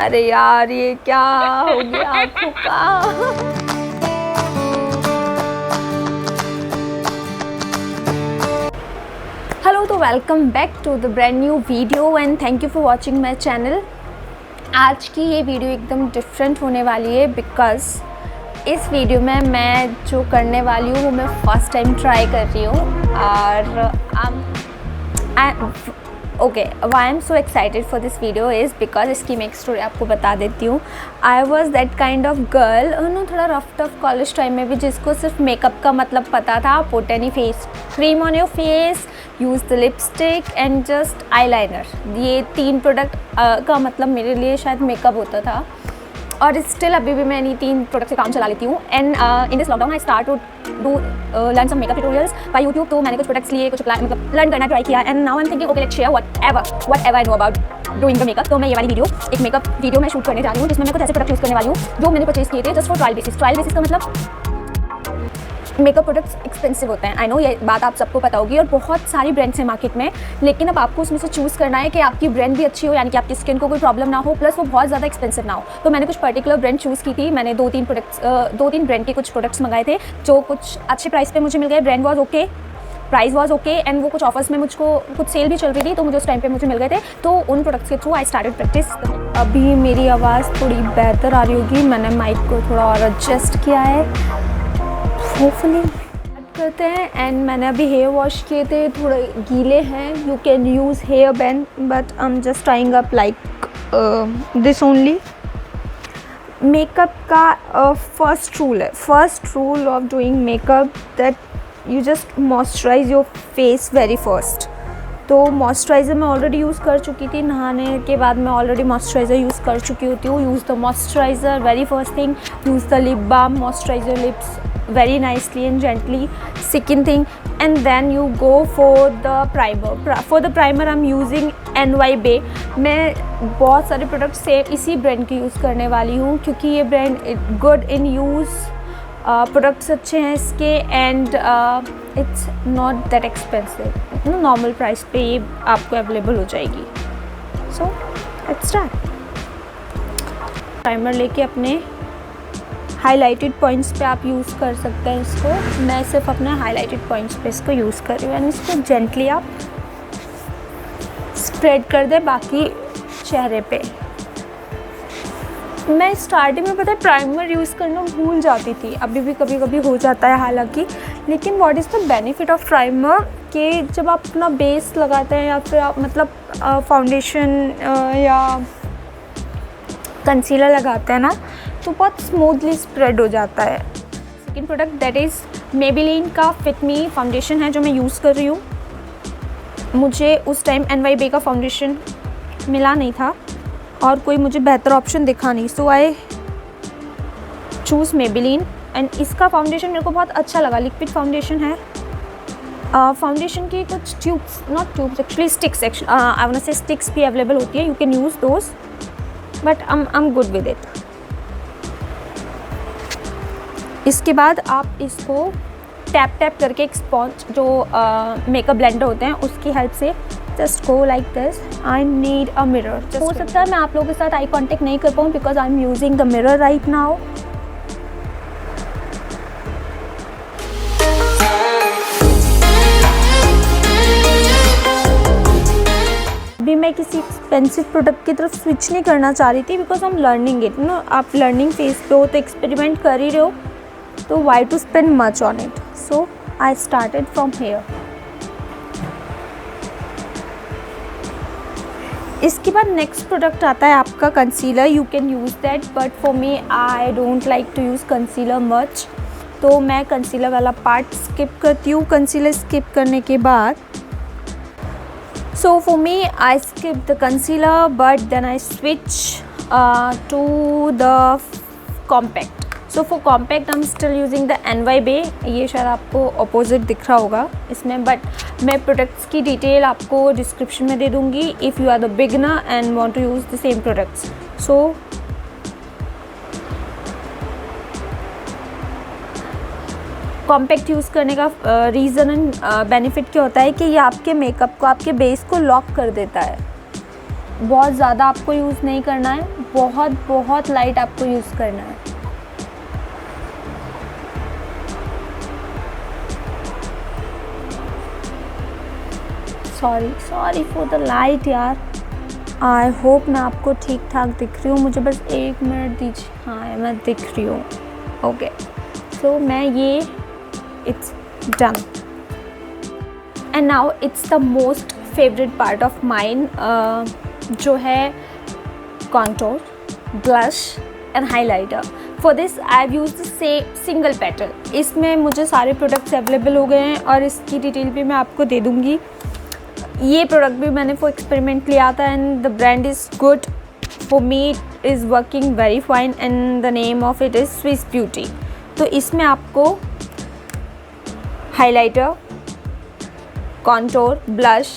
अरे यार ये क्या हो गया आँखों का। हेलो, तो welcome back to the brand new video and thank you for watching my channel. आज की ये वीडियो एकदम डिफरेंट होने वाली है बिकॉज़ इस वीडियो में मैं जो करने वाली हूँ वो मैं फर्स्ट टाइम ट्राई कर रही हूँ और okay, why I am so excited for this video is because इसकी मैं एक स्टोरी आपको बता देती हूँ। I was that kind of girl थोड़ा रफ टफ कॉलेज टाइम में भी जिसको सिर्फ मेकअप का मतलब पता था। Put any face cream on your face, use the lipstick and just eyeliner. ये 3 प्रोडक्ट का मतलब मेरे लिए शायद मेकअप होता था और स्टिल अभी भी मैं इन्हीं 3 प्रोडक्ट से काम चला लेती हूँ। And in this lockdown I start to do learn some makeup tutorials by YouTube. तो मैंने कुछ प्रोडक्ट्स लिए, कुछ मतलब लर्न करना ट्राई किया and now I am thinking okay let's share what ever I know about doing the makeup. तो मैं ये वाली वीडियो एक मेकअप वीडियो मैं शूट करने जा रही हूँ जिसमें मैं कुछ ऐसे प्रोडक्ट यूज़ करने वाली हूँ जो मैंने परचेज किए थे just for trial basis. Trial basis का मतलब मेकअप प्रोडक्ट्स एक्सपेंसिव होते हैं। आई नो ये बात आप सबको पता होगी और बहुत सारी ब्रांड्स हैं मार्केट में, लेकिन अब आपको उसमें से चूज़ करना है कि आपकी ब्रांड भी अच्छी हो, यानी कि आपकी स्किन को कोई प्रॉब्लम ना हो, प्लस वो बहुत ज़्यादा एक्सपेंसिव ना हो। तो मैंने कुछ पर्टिकुलर ब्रांड चूज़ की थी। मैंने 2-3 ब्रांड के कुछ प्रोडक्ट्स मंगाए थे जो कुछ अच्छे प्राइस पे मुझे मिल गए। Brand was okay, price was okay and वो कुछ ऑफर्स में मुझको कुछ सेल भी चल रही थी तो मुझे उस टाइम पे मुझे मिल गए थे। तो उन प्रोडक्ट्स के थ्रू आई स्टार्टेड प्रैक्टिस। अभी मेरी आवाज़ थोड़ी बेहतर आ रही होगी, मैंने माइक को थोड़ा और एडजस्ट किया है होपफुली करते हैं। एंड मैंने अभी हेयर वॉश किए थे, थोड़े गीले हैं। You can use hair band but I am just tying up like this only. Makeup का first rule of doing makeup that you just moisturize your face very first. तो moisturizer मैं already use कर चुकी थी, नहाने के बाद मैं ऑलरेडी मॉइस्चराइज़र यूज़ कर चुकी होती हूँ। Use the moisturiser very first thing, use the lip balm, moisturiser lips very nicely and gently, second thing, and then you go for the primer. For the primer I'm using NY Bay। मैं बहुत सारे product same इसी brand के use करने वाली हूँ क्योंकि ये brand good in use, products अच्छे हैं इसके and it's not that expensive. Normal price पे ये आपको अवेलेबल हो जाएगी। So let's start. प्राइमर लेके अपने हाइलाइटेड पॉइंट्स पे आप यूज़ कर सकते हैं इसको। मैं सिर्फ अपने हाइलाइटेड पॉइंट्स पे इसको यूज़ कर रही हूँ एंड इसको जेंटली आप स्प्रेड कर दें बाकी चेहरे पे। मैं स्टार्टिंग में पता है प्राइमर यूज़ करना भूल जाती थी, अभी भी कभी कभी हो जाता है हालांकि। लेकिन what is the benefit of primer कि जब आप अपना बेस लगाते हैं या फिर आप मतलब फाउंडेशन या कंसीलर लगाते हैं ना तो बहुत स्मूथली स्प्रेड हो जाता है। Second product that is Maybelline का फिट मी फाउंडेशन है जो मैं यूज़ कर रही हूँ। मुझे उस टाइम NY Bay का फाउंडेशन मिला नहीं था और कोई मुझे बेहतर ऑप्शन दिखा नहीं, सो आई चूज़ मेबेलिन एंड इसका फाउंडेशन मेरे को बहुत अच्छा लगा। लिक्विड फाउंडेशन है। फाउंडेशन की कुछ tubes, not tubes actually sticks, I want to say sticks भी अवेलेबल होती है, you can use those but I am good with it. इसके बाद आप इसको टैप करके एक स्पॉन्ज जो मेकअप ब्लेंडर होते हैं उसकी हेल्प से just go like this. I need a mirror. हो सकता है मैं आप लोगों के साथ आई कांटेक्ट नहीं कर पाऊँ because I am using the mirror right now. अभी मैं किसी एक्सपेंसिव प्रोडक्ट की तरफ स्विच नहीं करना चाह रही थी because I am learning it no. आप लर्निंग फेज पे हो तो एक्सपेरिमेंट कर ही रहे हो तो why to spend much on it. So I started from here. इसके बाद नेक्स्ट प्रोडक्ट आता है आपका concealer. You can use that but for me I don't like to use concealer much, तो मैं कंसीलर वाला पार्ट स्किप करती हूँ। कंसीलर स्किप करने के बाद so for me I skip the concealer but then I switch to the compact. So for compact I'm still using the NY Bay। ये शायद आपको ऑपोजिट दिख रहा होगा इसमें, बट मैं प्रोडक्ट्स की डिटेल आपको डिस्क्रिप्शन में दे दूँगी if you are the beginner and want to use the same products. So compact use करने का रीज़न एंड बेनिफिट क्या होता है कि ये आपके मेकअप को, आपके बेस को लॉक कर देता है। बहुत ज़्यादा आपको यूज़ नहीं करना है, बहुत बहुत लाइट आपको यूज़ करना है। सॉरी फॉर द लाइट यार। आई होप मैं आपको ठीक ठाक दिख रही हूँ। मुझे बस 1 मिनट दीजिए। हाँ, मैं दिख रही हूँ। ओके, सो मैं ये it's done. And now it's the most favourite part of mine, जो है contour, blush and highlighter. For this I have used से सिंगल पेटल। इसमें मुझे सारे प्रोडक्ट्स अवेलेबल हो गए हैं और इसकी डिटेल भी मैं आपको दे दूँगी। ये प्रोडक्ट भी मैंने फॉर एक्सपेरिमेंट लिया था and the brand is good for me, it is working very fine and the name of it is Swiss beauty. तो इसमें आपको highlighter, contour, blush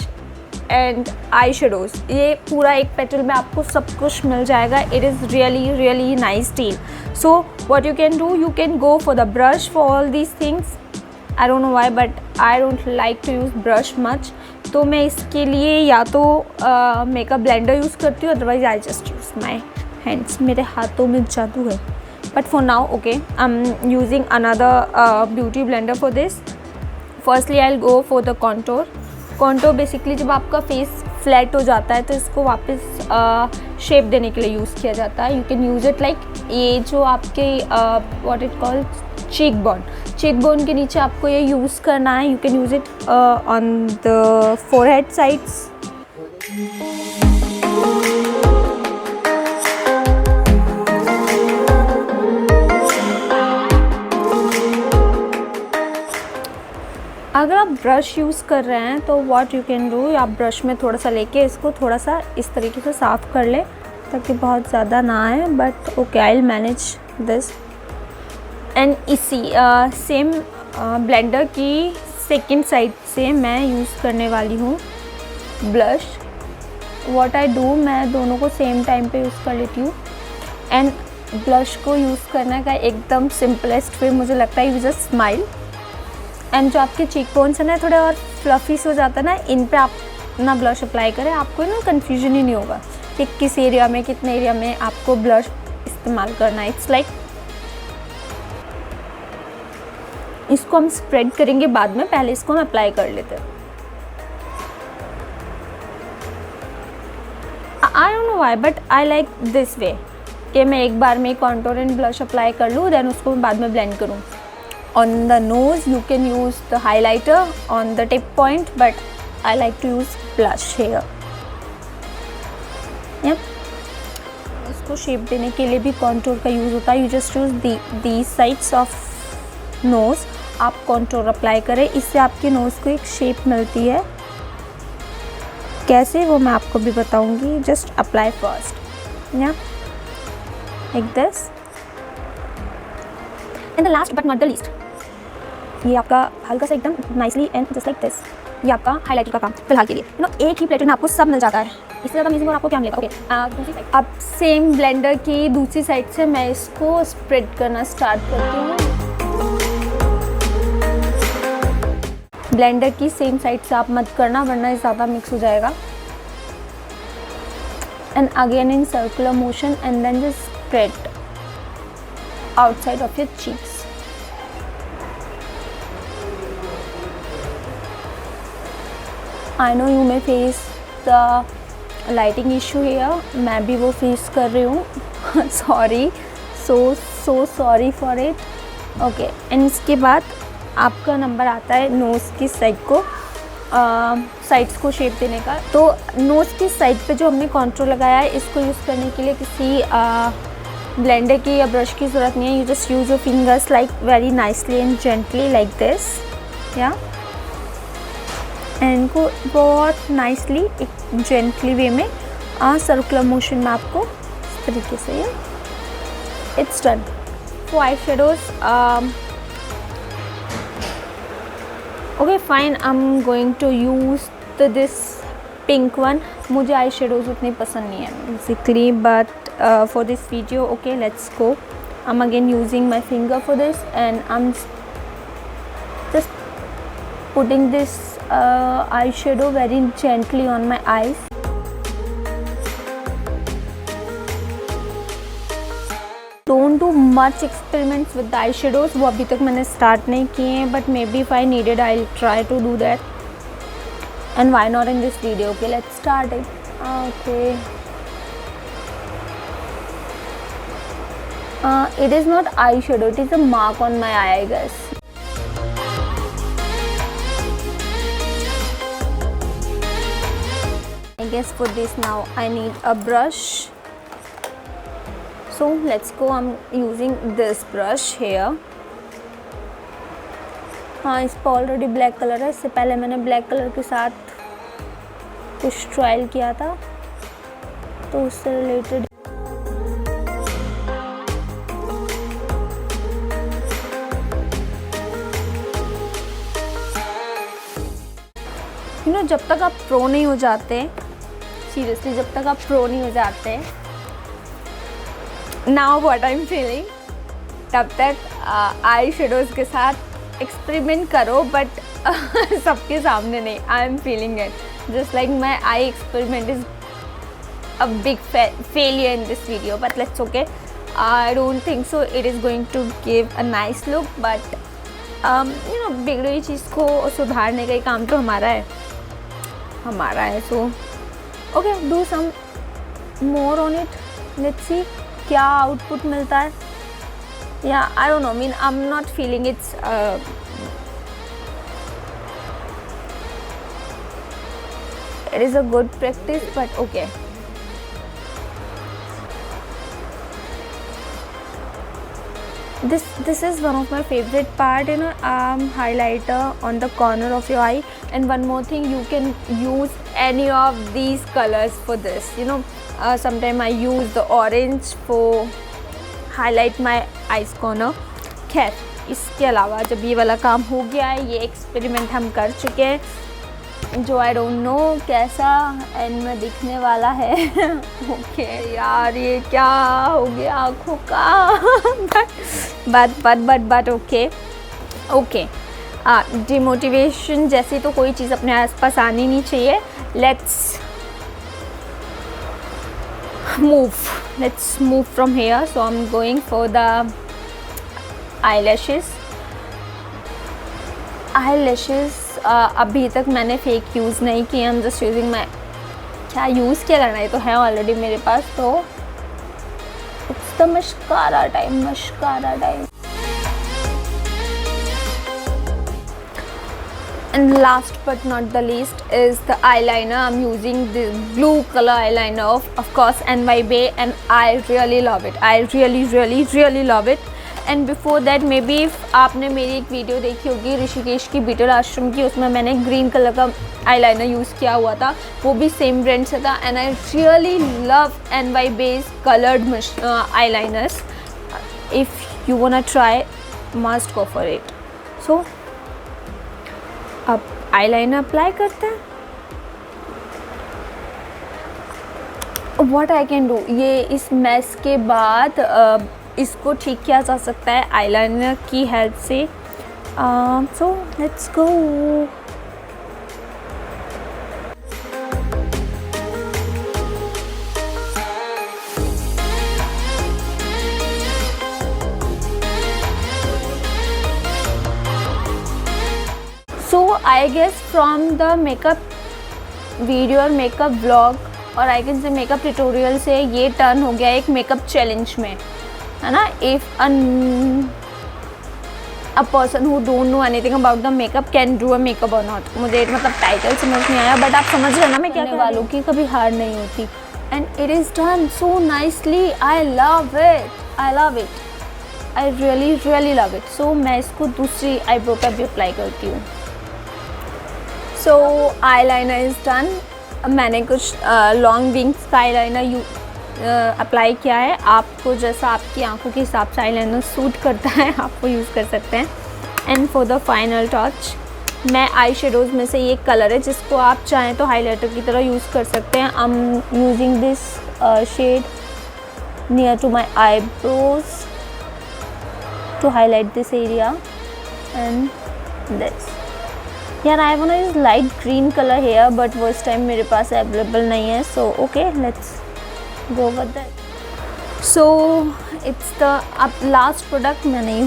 and eye shadows, ये पूरा एक पेटल में आपको सब कुछ मिल जाएगा। It is really nice deal. So what you can do, you can go for the brush for all these things. I don't know why but I don't like to use brush much, तो मैं इसके लिए या तो makeup blender use करती हूँ, otherwise I just use my hands. मेरे हाथों में जादू है। But for now okay, I am using another beauty blender for this. Firstly I will go for the contour. Contour basically जब आपका फेस फ्लैट हो जाता है तो इसको वापस शेप देने के लिए यूज़ किया जाता है। You can use it like ये जो आपके what it called cheek bone के नीचे आपको ये यूज़ करना है। You can use it on the forehead sides. अगर आप ब्रश यूज़ कर रहे हैं तो व्हाट यू कैन डू, आप ब्रश में थोड़ा सा लेके इसको थोड़ा सा इस तरीके से साफ़ कर ले ताकि बहुत ज़्यादा ना आए। But okay, I will manage this. And इसी सेम ब्लेंडर की सेकंड साइड से मैं यूज़ करने वाली हूँ ब्लश। व्हाट आई डू, मैं दोनों को सेम टाइम पे यूज़ कर लेती हूँ। एंड ब्लश को यूज़ करने का एकदम सिंपलेस्ट वे मुझे लगता है, यू जस्ट स्माइल। एंड जो आपके चीक बोन्स हैं ना थोड़े और फ्लफी हो जाता है ना, इन पे आप ना ब्लश अप्लाई करें, आपको ना कन्फ्यूजन ही नहीं होगा कि किस एरिया में कितने एरिया में आपको ब्लश इस्तेमाल करना है। इट्स लाइक इसको हम स्प्रेड करेंगे बाद में, पहले इसको हम अप्लाई कर लेते हैं। आई don't know why but I like this way कि मैं एक बार में कॉन्टोर एंड ब्लश अप्लाई कर लूँ, देन उसको मैं बाद में ब्लेंड करूँ। On the nose you can use the highlighter on the tip point, but I like to use blush here. Yep. इसको शेप देने के लिए भी कॉन्टोर का यूज़ होता है। You just use these sides of nose। आप कॉन्टोर अप्लाई करें, इससे आपके नोज़ को एक शेप मिलती है। कैसे वो मैं आपको भी बताऊंगी। जस्ट अप्लाई फर्स्ट, या like this. And the last but not the least, ये आपका हल्का सा एकदम nicely and just like this, ये आपका हाइलाइटर का काम फिलहाल के लिए। यू नो एक ही प्लेटर में आपको सब मिल जाता है, इससे ज़्यादा अमेजिंग और आपको क्या मिलेगा। ओके, दूसरी साइड, अब सेम ब्लेंडर की दूसरी साइड से मैं इसको स्प्रेड करना स्टार्ट करती हूँ। ब्लेंडर की सेम साइड से आप मत करना वरना ये ज़्यादा मिक्स हो जाएगा। And again in circular motion and then just spread outside of your cheeks. I know you may face the lighting issue here, मैं भी वो फेस कर रही हूँ। Sorry, so sorry for it. Okay, and इसके बाद आपका नंबर आता है नोज़ की साइड को साइड्स को शेप देने का। तो नोज़ की साइड पे जो हमने कॉन्टूर लगाया है, इसको यूज़ करने के लिए किसी ब्लेंडर की या ब्रश की ज़रूरत नहीं है। You just use your fingers like very nicely and gently like this, या एंड इनको बहुत नाइसली एक जेंटली वे में सर्कुलर मोशन में आपको इस तरीके से ये it's done. For eyeshadows okay fine, I am going to use this pink one. मुझे आई शेडोज़ उतनी पसंद नहीं है basically, but for this video, okay, let's go. I'm again using my finger for this and I'm just putting this eyeshadow very gently on my eyes. Don't do much experiments with eyeshadows, वो अभी तक मैंने start नहीं किए हैं, but maybe if I needed I try to do that, and why not in this video. Okay, let's start it. Okay, it is not eyeshadow, it is a mark on my eye, I guess. I guess for this now I need a brush. So let's go. I'm using this brush here. हाँ, इस पर already black colour है. इससे पहले मैंने black colour के साथ कुछ ट्रायल किया था, तो उससे रिलेटेड जब तक आप प्रो नहीं हो जाते, सीरियसली जब तक आप प्रो नहीं हो जाते, now what I am feeling, तब तक आई शेडोज़ के साथ एक्सपेरिमेंट करो, बट सबके सामने नहीं. I am feeling it just like my I experiment is a big failure in this video, but let's okay. I don't think so it is going to give a nice look, but बिगड़ी हुई चीज़ को सुधारने का ही काम तो हमारा है. So okay, do some more on it, let's see क्या आउटपुट मिलता है. या I don't know, mean I am not feeling it's it is a good practice, but okay. This is one of my favorite part, highlighter on the corner of your eye. And one more thing, you can use any of these colors for this. Sometimes I use the orange for highlight my eyes corner. खैर, इसके अलावा जब ये वाला काम हो गया है, ये एक्सपेरिमेंट हम कर चुके हैं, जो आई डोंट नो कैसा एंड में दिखने वाला है. ओके यार, ये क्या हो गया आँखों का. But okay. डिमोटिवेशन जैसी तो कोई चीज़ अपने आसपास आनी नहीं चाहिए. Let's move from here. So I am going for the eyelashes. अभी तक मैंने फेक यूज़ नहीं किया. आई एम जस्ट यूजिंग माई, क्या यूज़ क्या करना है, तो है ऑलरेडी मेरे पास. तो it's the mascara time. And last but not the least is the eyeliner. I'm using the blue color eyeliner of course NYBay, and I really love it. I really love it. And before that, maybe if आपने मेरी एक video देखी होगी ऋषिकेश की beetle आश्रम की, उसमें मैंने ग्रीन कलर का आईलाइनर यूज़ किया हुआ था, वो भी सेम ब्रांड से था. And I really love NYBay's colored eyeliners. If you wanna try, must go for it. So अब आईलाइनर अप्लाई करते हैं. व्हाट आई कैन डू, ये इस मैस के बाद इसको ठीक किया जा सकता है आईलाइनर की हेल्प से. So let's go. So I guess from the makeup video और makeup vlog और I can say makeup tutorial से ये टर्न हो गया एक makeup challenge में, है ना. If a person who don't know anything about the makeup can do a makeup or not. मुझे मतलब टाइटल समझ नहीं आया, बट आप समझ रहे हो ना मैं क्या कहने वालों की. कभी हार नहीं होती. And it is done so nicely. I love it. I really love it. So मैं इसको दूसरी आईब्रो पे भी अप्लाई करती हूँ. सो आईलाइनर इज़ डन. मैंने कुछ लॉन्ग विंग्स का आईलाइनर अप्लाई किया है. आपको जैसा आपकी आंखों के हिसाब से आईलाइनर सूट करता है आप वो यूज़ कर सकते हैं. And for the final touch, मैं आई शेडोज़ में से ये कलर है जिसको आप चाहें तो हाइलाइटर की तरह यूज़ कर सकते हैं. I am using this shade near to my eyebrows to highlight this area and this. यार I want use light green colour hair, but वो इस टाइम मेरे पास अवेलेबल नहीं है. So okay, let's go with that. So it's the अब last product मैंने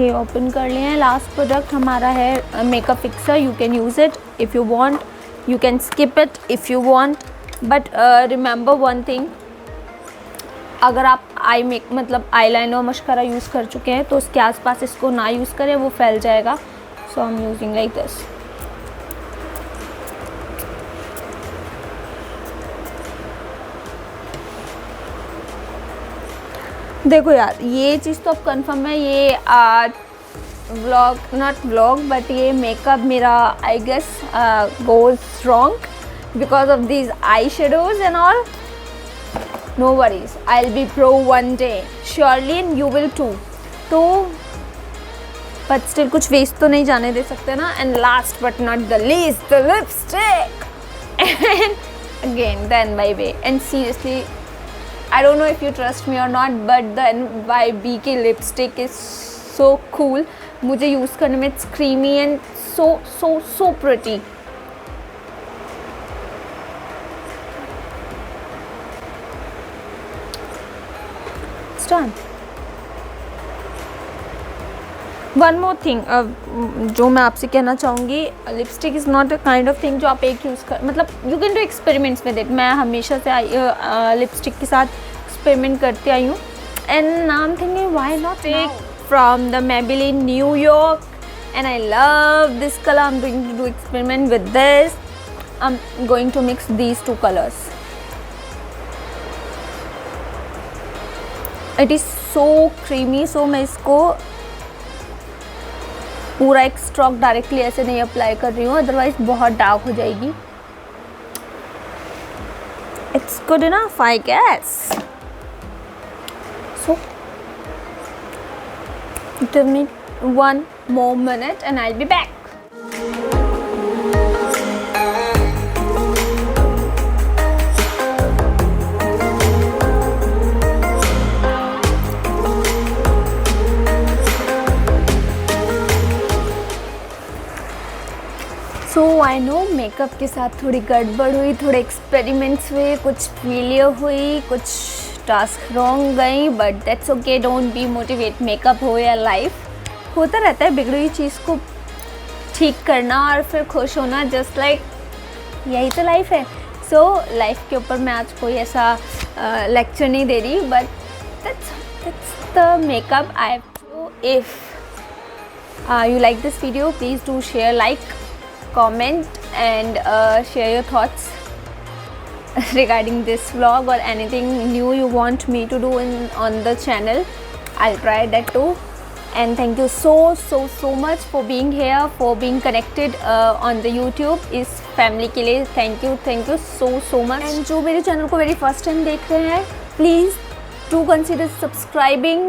ये ओपन कर लिया है। लास्ट प्रोडक्ट हमारा है makeup fixer. You can use it if you want, you can skip it if you want, but remember one thing, अगर आप आई लाइनर मस्कारा यूज़ कर चुके हैं तो उसके आसपास इसको ना यूज़ करें, वो फैल जाएगा। So I am using like this. देखो यार, ये चीज़ तो अब कंफर्म है, ये व्लॉग नॉट व्लॉग बट ये मेकअप मेरा I guess goes wrong because of these eye shadows and all. No worries, I will be pro one day surely and you will too. तो बट स्टिल कुछ waste तो नहीं जाने दे सकते ना। And last but not the least, the lipstick and again the NYB, and seriously I don't know if you trust me or not, but the NYB की lipstick is so cool. मुझे use करने में it's creamy and so pretty. It's done. One more thing जो मैं आपसे कहना चाहूँगी, lipstick is not a kind of thing जो आप एक यूज़ कर, मतलब you can do experiments with it. मैं हमेशा से लिपस्टिक के साथ एक्सपेरिमेंट करती आई हूँ, and now I am thinking why not take from the Maybelline New York, and I love this color. I'm going to do experiment with this. I'm going to mix these two colors. It is so creamy, so मैं इसको पूरा एक stroke directly ऐसे नहीं apply कर रही हूँ, otherwise बहुत डार्क हो जाएगी। It's good enough I guess. So give me 1 more minute and I'll be back. So I know makeup के साथ थोड़ी गड़बड़ हुई, थोड़े एक्सपेरिमेंट्स हुए, कुछ फेलियर हुई, कुछ टास्क रॉन्ग गई, but that's okay, don't be motivate. Makeup हो या लाइफ, होता रहता है बिगड़ी हुई चीज़ को ठीक करना और फिर खुश होना, जस्ट लाइक यही तो लाइफ है। सो लाइफ के ऊपर मैं आज कोई ऐसा लेक्चर नहीं दे रही, but that's the makeup I have to. If you like this video, please do share, like, comment and share your thoughts regarding this vlog or anything new you want me to do on the channel. I'll try that too. And thank you so much for being here, for being connected on the YouTube इस family के लिए। thank you so much. And जो मेरे channel को very first time देख रहे हैं, please do consider subscribing.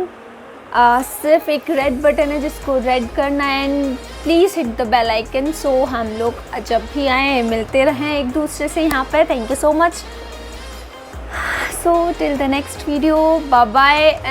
सिर्फ एक रेड बटन है जिसको रेड करना है, and please hit the bell icon, so हम लोग जब भी आएँ मिलते रहें एक दूसरे से यहाँ पर। Thank you so much. So till the next video, bye bye.